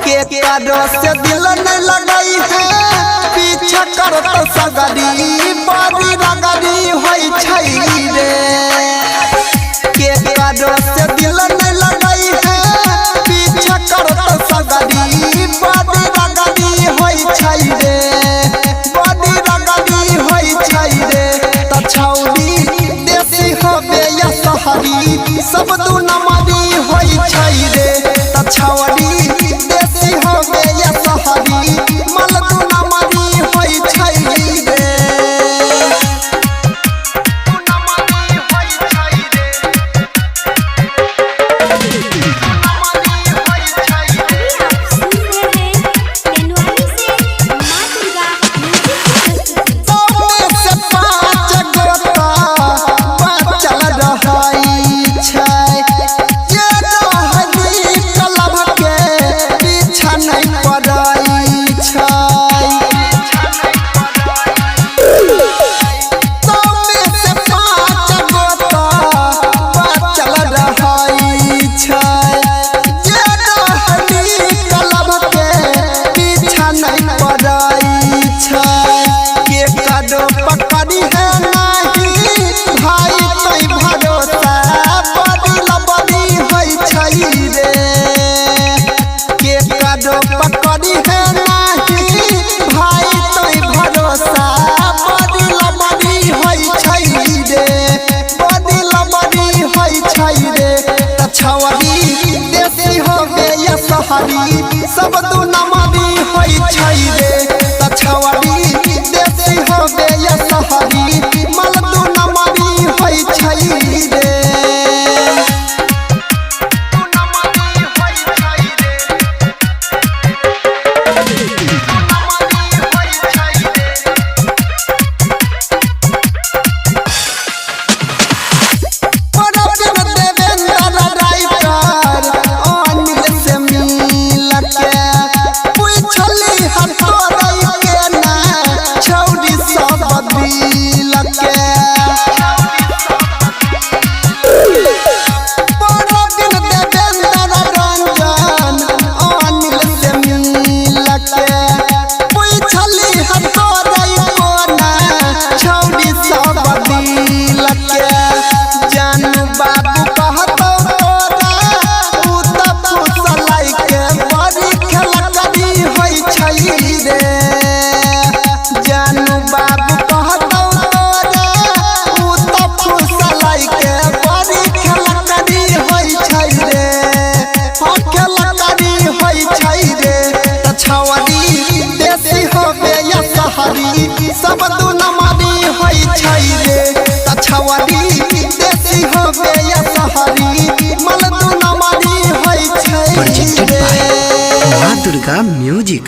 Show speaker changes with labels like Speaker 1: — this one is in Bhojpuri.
Speaker 1: के कारो से दिल नहीं लगाई है पीछा करो तो सगरी बड़ी रगरी होई छई रे के कारो से दिल नहीं लगाई है पीछा करो तो सगरी बड़ी रगरी होई छई रे बड़ी रगरी होई छई रे त छौरी देसी होबे या सहरी सब दू नमरी होई छई रे त छौरी देसी होबे या सहरी मल दू नमरी होई छई रे पकड़ी है नहीं भाई तई भरोसा बड़ी लबड़ी होई छई रे के कादो पकड़ी है नहीं भाई तई भरोसा बड़ी लबड़ी होई छई रे बड़ी लबड़ी होई छई रे त छौरी देसी होबे या सहरी सब दू नमरी होई छई रे त छौरी देसी होबे या सहरी मल दू नमरी होई छई रे सब दू नमरी होई छई रे त छौरी देसी होबे या सहरी मल दू नमरी होई छई रे।
Speaker 2: माँ दुर्गा म्यूजिक।